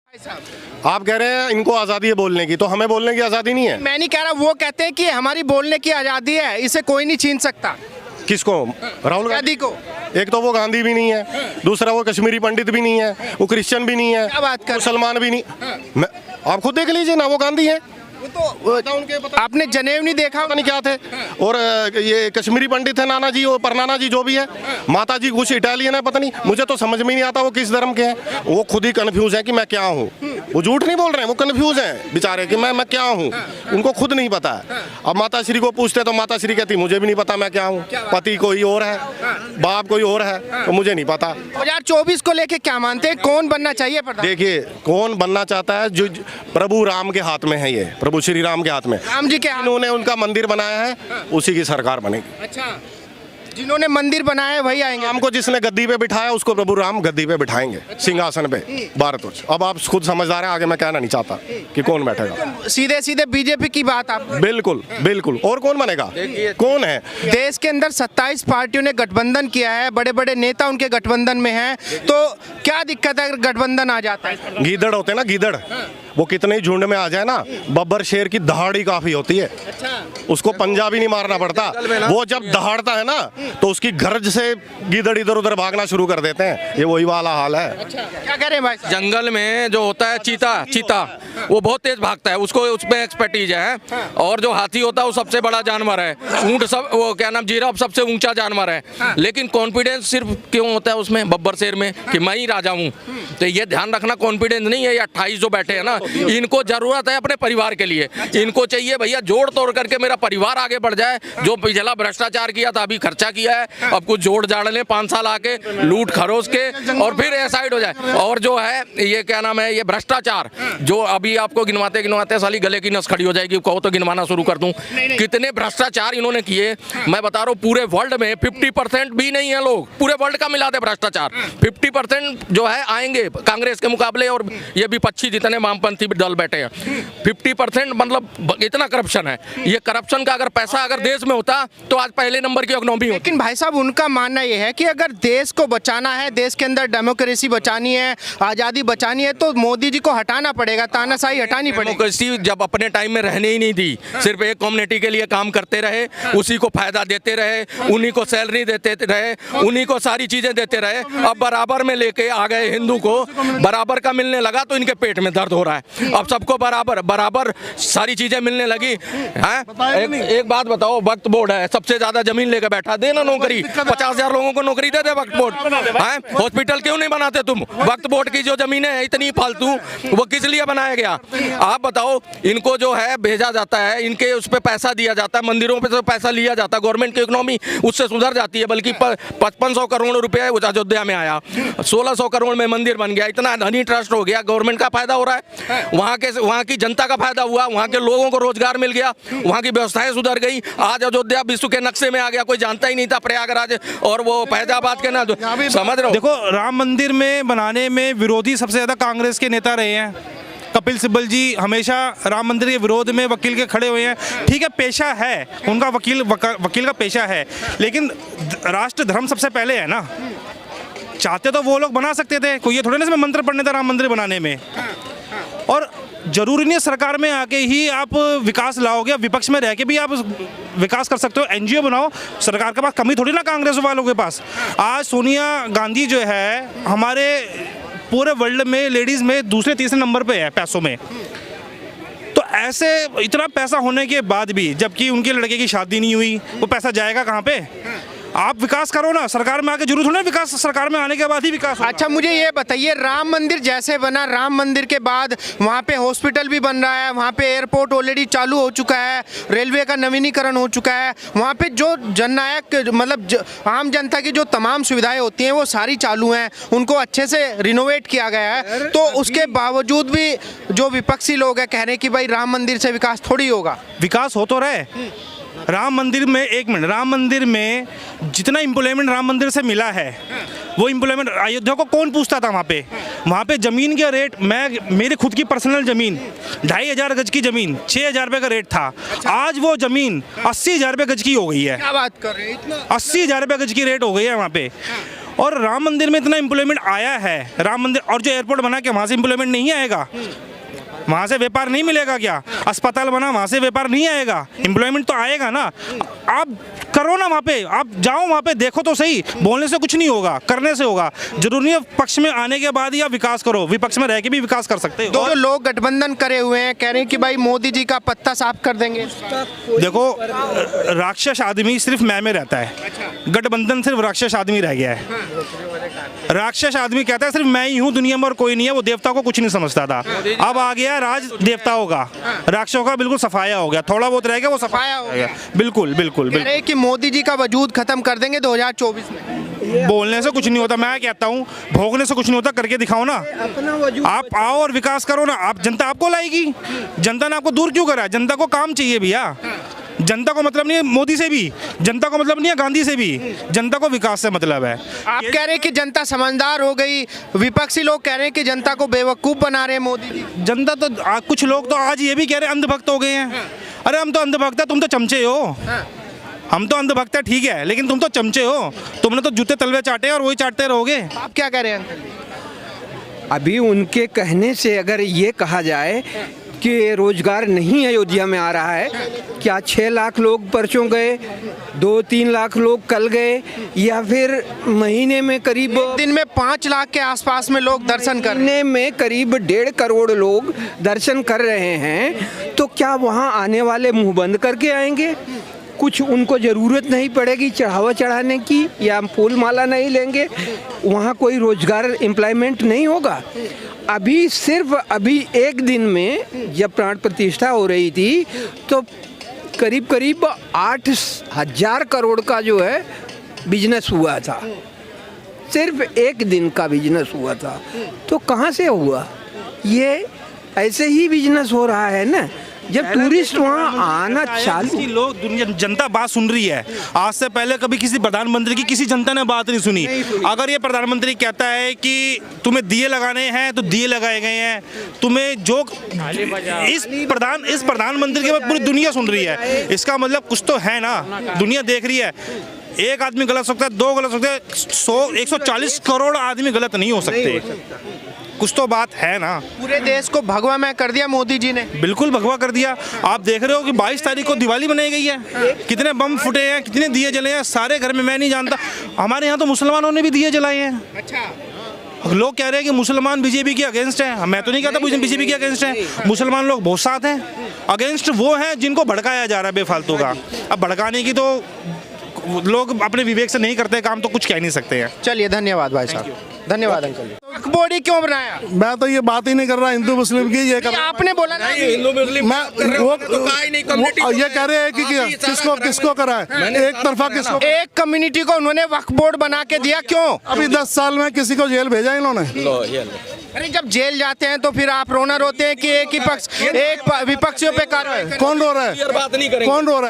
आप कह रहे हैं इनको आज़ादी है बोलने की, तो हमें बोलने की आज़ादी नहीं है। मैं नहीं कह रहा, वो कहते हैं कि हमारी बोलने की आज़ादी है, इसे कोई नहीं छीन सकता। किसको? राहुल गांधी को? एक तो वो गांधी भी नहीं है, दूसरा वो कश्मीरी पंडित भी नहीं है, वो क्रिश्चियन भी नहीं है, क्या बात कर, मुसलमान भी नहीं। आप खुद देख लीजिए ना, वो गांधी है। आपने जनेव नहीं देखा? पता नहीं क्या थे। और ये कश्मीरी पंडित है नाना जी और परनाना जी जो भी है, माता जी कुछ इटालियन है, पता नहीं, मुझे तो समझ में नहीं आता वो किस धर्म के हैं। वो खुद ही कंफ्यूज है कि मैं क्या हूँ। वो झूठ नहीं बोल रहे हैं, वो कंफ्यूज हैं बेचारे कि मैं क्या हूँ, उनको खुद नहीं पता है। अब माता श्री को पूछते तो माता श्री कहती मुझे भी नहीं पता मैं क्या हूँ, पति कोई और है, बाप कोई और है, तो मुझे नहीं पता। 2024 को लेके क्या मानते हैं, कौन बनना चाहिए प्रधान? देखिए, कौन बनना चाहता है, जो प्रभु राम के हाथ में है, ये प्रभु श्री राम के हाथ में, राम जी के हाथ। इन्होंने उनका मंदिर बनाया है, उसी की सरकार बनेगी। अच्छा, जिन्होंने मंदिर बनाया है वही आएंगे? राम को जिसने गद्दी पे बिठाया उसको प्रभु राम गद्दी पे बिठाएंगे, सिंहासन पे, भारतवर्ष। अब आप खुद समझदार हैं, आगे मैं कहना नहीं चाहता कि कौन बैठेगा। सीधे सीधे बीजेपी की बात आप? बिल्कुल बिल्कुल, और कौन बनेगा, कौन है? देश के अंदर 27 पार्टियों ने गठबंधन किया है, बड़े बड़े नेता उनके गठबंधन में हैं, तो क्या दिक्कत है अगर गठबंधन आ जाता है? गीदड़ होते हैं ना, गीदड़, वो कितने ही झुंड में आ जाए ना, बब्बर शेर की दहाड़ी काफी होती है, उसको पंजा भी नहीं मारना पड़ता। वो जब दहाड़ता है ना तो उसकी गर्ज से गीदड़ इधर उधर भागना शुरू कर देते हैं। ये वही वाला हाल है। क्या कह रहे हैं भाई? जंगल में जो होता है चीता वो बहुत तेज भागता है, उसको उसमें एक्सपर्टीज है। और जो हाथी होता है वो सबसे बड़ा जानवर है, ऊंट सब, वो क्या नाम, जिराफ सबसे ऊंचा जानवर है। लेकिन कॉन्फिडेंस सिर्फ क्यों होता है उसमें, बब्बर शेर में, कि मैं ही राजा हूँ। तो ये ध्यान रखना, कॉन्फिडेंस नहीं है। ये 28 जो बैठे हैं ना, इनको जरूरत है अपने परिवार के लिए, इनको चाहिए भैया जोड़ तोड़ करके मेरा परिवार आगे बढ़ जाए। जो पिछला भ्रष्टाचार किया था, अभी खर्चा किया है, अब कुछ जोड़ जाड़ लें, 5 साल आके लूट खरोच के और फिर साइड हो जाए। और जो है ये क्या नाम है, ये भ्रष्टाचार जो अभी आपको गिनवाते गिनवाते साली गले की नस खड़ी हो जाएगी, कहो तो गिनवाना शुरू कर दूं कितने भ्रष्टाचार इन्होंने किए। मैं बता रहा हूँ, पूरे वर्ल्ड में 50% भी नहीं है लोग, पूरे वर्ल्ड का मिला दे भ्रष्टाचार 50% जो है आएंगे कांग्रेस के मुकाबले, और ये विपक्षी जितने वामपंथी दल बैठे हैं 50%, मतलब इतना करप्शन है। ये करप्शन का अगर पैसा अगर देश में होता तो आज पहले नंबर की इकोनॉमी होती। लेकिन भाई साहब, उनका मानना यह है कि अगर देश को बचाना है, देश के अंदर डेमोक्रेसी बचानी है, आज़ादी बचानी है, तो मोदी जी को हटाना पड़ेगा, तानाशाही हटानी पड़ेगी। डेमोक्रेसी जब अपने टाइम में रहने ही नहीं दी, सिर्फ एक कम्युनिटी के लिए काम करते रहे, उसी को फायदा देते रहे, उन्हीं को सैलरी देते रहे, उन्हीं को सारी चीजें देते रहे। अब बराबर में लेके आ गए, हिंदू को बराबर का मिलने लगा तो इनके पेट में दर्द हो रहा है। अब सबको बराबर बराबर सारी चीजें मिलने लगी हैं। एक बात बताओ, वक्फ बोर्ड है, सबसे ज्यादा जमीन लेकर बैठा, देना नौकरी, 50,000 लोगों को नौकरी दे दे वक्फ बोर्ड है। हॉस्पिटल क्यों नहीं बनाते तुम? वक्फ बोर्ड की जो जमीन है इतनी फालतू, वो किस लिए बनाया गया आप बताओ? इनको जो है भेजा जाता है, इनके उस पर पैसा दिया जाता है, मंदिरों पे से पैसा लिया जाता है, गवर्नमेंट की इकोनॉमी उससे सुधर जाती है। बल्कि 5500 करोड़ रुपए अयोध्या में आया, 1600 करोड़ में मंदिर बन गया, इतना धनी ट्रस्ट हो गया, गवर्नमेंट का फायदा हो रहा है, वहाँ की जनता का फायदा हुआ, वहाँ के लोगों को रोजगार मिल गया, वहाँ की व्यवस्थाएं सुधर गई। आज अयोध्या विश्व के नक्शे में आ गया, कोई जानता ही नहीं था प्रयागराज और वो फैजाबाद के ना, समझ रहे हो? देखो, राम मंदिर में बनाने में विरोधी सबसे ज्यादा कांग्रेस के नेता रहे हैं। कपिल सिब्बल जी हमेशा राम मंदिर के विरोध में वकील के खड़े हुए हैं। ठीक है, पेशा है उनका, वकील का पेशा है, लेकिन राष्ट्र धर्म सबसे पहले है ना। चाहते तो वो लोग बना सकते थे, कोई ये थोड़े ना इसमें मंत्र पढ़ने था राम मंदिर बनाने में। और जरूरी नहीं है सरकार में आके ही आप विकास लाओगे, विपक्ष में रह के भी आप विकास कर सकते हो। एनजीओ बनाओ, सरकार के पास कमी थोड़ी ना कांग्रेस वालों के पास। आज सोनिया गांधी जो है हमारे पूरे वर्ल्ड में लेडीज में दूसरे तीसरे नंबर पे है पैसों में। तो ऐसे इतना पैसा होने के बाद भी, जबकि उनके लड़के की शादी नहीं हुई, वो पैसा जाएगा कहाँ पे? आप विकास करो ना, सरकार में आके जरूर थोड़ा विकास, सरकार में आने के बाद ही विकास होगा। अच्छा, मुझे ये बताइए, राम मंदिर जैसे बना, राम मंदिर के बाद वहाँ पे हॉस्पिटल भी बन रहा है, वहाँ पे एयरपोर्ट ऑलरेडी चालू हो चुका है, रेलवे का नवीनीकरण हो चुका है, वहाँ पे जो जननायक मतलब आम जनता की जो तमाम सुविधाएं होती हैं वो सारी चालू हैं, उनको अच्छे से रिनोवेट किया गया है। तो उसके बावजूद भी जो विपक्षी लोग हैं कह रहे हैं कि भाई राम मंदिर से विकास थोड़ी होगा। विकास हो तो रहे। राम मंदिर में, एक मिनट, राम मंदिर में जितना एम्प्लॉयमेंट राम मंदिर से मिला है, वो एम्प्लॉयमेंट अयोध्या को कौन पूछता था? वहाँ पे ज़मीन का रेट, मेरी खुद की पर्सनल ज़मीन 2500 गज की ज़मीन 6000 रुपये का रेट था। आज वो ज़मीन 80,000 रुपये गज की हो गई है। क्या बात कर रहे हैं? इतना 80,000 रुपये गज की रेट हो गई है वहाँ पे। और राम मंदिर में इतना एम्प्लॉयमेंट आया है, राम मंदिर और जो एयरपोर्ट बना के वहाँ से एम्प्लॉयमेंट नहीं आएगा, वहाँ से व्यापार नहीं मिलेगा क्या? अस्पताल बना वहाँ से व्यापार नहीं आएगा, एम्प्लॉयमेंट तो आएगा ना। आप करो ना वहाँ पे, आप जाओ वहाँ पे, देखो तो सही। बोलने से कुछ नहीं होगा, करने से होगा। जरूरी है पक्ष में आने के बाद ही आप विकास करो, विपक्ष में रह के भी विकास कर सकते हो। दो लोग गठबंधन करे हुए हैं, कह रहे हैं कि भाई मोदी जी का पत्ता साफ कर देंगे। देखो, राक्षस आदमी सिर्फ मैं में रहता है, गठबंधन सिर्फ राक्षस आदमी रह गया है। राक्षस आदमी कहता है सिर्फ मैं ही हूँ दुनिया में और कोई नहीं है, वो देवता को कुछ नहीं समझता था। अब आ गया राज देवताओं का, राक्षसों का बिल्कुल सफाया हो गया, थोड़ा बहुत रह गया वो सफाया हो गया। बिल्कुल बिल्कुल कह रहे हैं कि मोदी जी का वजूद खत्म कर देंगे 2024 में। बोलने से कुछ नहीं होता, मैं कहता हूँ भोगने से कुछ नहीं होता, करके दिखाओ ना। आप आओ और विकास करो ना, आप जनता आपको लाएगी। जनता ने आपको दूर क्यों करा? जनता को काम चाहिए भैया, जनता को मतलब नहीं है मोदी से भी, जनता को मतलब नहीं है गांधी से भी, जनता को विकास से मतलब है। आप कह रहे हैं कि जनता समझदार हो गई, विपक्षी लोग कह रहे हैं कि जनता को बेवकूफ बना रहे हैं मोदी जी। जनता तो कुछ लोग तो आज ये भी कह रहे हैं अंधभक्त हो गए हैं। अरे हम तो अंधभक्त है, तुम तो चमचे हो। हम तो अंधभक्त है ठीक है, लेकिन तुम तो चमचे हो, तुमने तो जूते तलवे चाटे और वही चाटते रहोगे। आप क्या कह रहे हैं अंकल जी? अभी उनके कहने से अगर ये कहा जाए कि रोजगार नहीं अयोध्या में आ रहा है, क्या 6 लाख लोग परसों गए, 2-3 लाख लोग कल गए, या फिर महीने में करीब दिन में 5 लाख के आसपास में लोग दर्शन कर रहे हैं। महीने में करीब 1.5 करोड़ लोग दर्शन कर रहे हैं, तो क्या वहाँ आने वाले मुंह बंद करके आएंगे? कुछ उनको ज़रूरत नहीं पड़ेगी चढ़ावा चढ़ाने की, या फूल माला नहीं लेंगे, वहाँ कोई रोजगार एम्प्लॉयमेंट नहीं होगा। अभी एक दिन में जब प्राण प्रतिष्ठा हो रही थी तो करीब 8,000 करोड़ का जो है बिजनेस हुआ था, सिर्फ एक दिन का बिजनेस हुआ था। तो कहाँ से हुआ? ये ऐसे ही बिजनेस हो रहा है ना, जब टूरिस्ट वहाँ आना चालू। लोग दुनिया जनता बात सुन रही है। आज से पहले कभी किसी प्रधानमंत्री की किसी जनता ने बात नहीं सुनी। अगर ये प्रधानमंत्री कहता है कि तुम्हें दिए लगाने हैं तो दिए लगाए गए हैं, तुम्हें जो इस प्रधानमंत्री के बाद पूरी दुनिया सुन रही है, इसका मतलब कुछ तो है ना, दुनिया देख रही है। एक आदमी गलत सकता है, 2 गलत सकते हैं, 140 करोड़ आदमी गलत नहीं हो सकते। कुछ तो बात है ना। पूरे देश को भगवा मैं कर दिया मोदी जी ने। बिल्कुल भगवा कर दिया। आप देख रहे हो कि 22 तारीख को दिवाली मनाई गई है, कितने बम फुटे हैं, कितने दिए जले हैं सारे घर में। मैं नहीं जानता, हमारे यहाँ तो मुसलमानों ने भी दिए जलाए हैं। अच्छा, लोग कह रहे हैं कि मुसलमान बीजेपी के अगेंस्ट हैं। मैं तो नहीं कहता बीजेपी के अगेंस्ट हैं, मुसलमान लोग बहुत साथ हैं। अगेंस्ट वो हैं जिनको भड़काया जा रहा है बेफालतू का। अब भड़काने की तो लोग अपने विवेक से नहीं करते काम, तो कुछ कह नहीं सकते हैं। चलिए, धन्यवाद भाई साहब, धन्यवाद अंकल जी। वक्फ बोर्ड ही क्यों बनाया? मैं तो ये बात ही नहीं कर रहा हिंदू मुस्लिम की, ये कर आपने बोला ना हिंदू मुस्लिम मैं वो ये कह रहे हैं कि किसको करा है, एक तरफा किसको। एक कम्युनिटी को उन्होंने वक्फ बोर्ड बना के दिया, क्यों? अभी 10 साल में किसी को जेल भेजा इन्होंने? अरे जब जेल जाते हैं तो फिर आप रोना रोते हैं कि एक ही पक्ष, एक विपक्षियों पे कार्रवाई। कौन रो रहा है? बात नहीं करेंगे। कौन रो रहा है?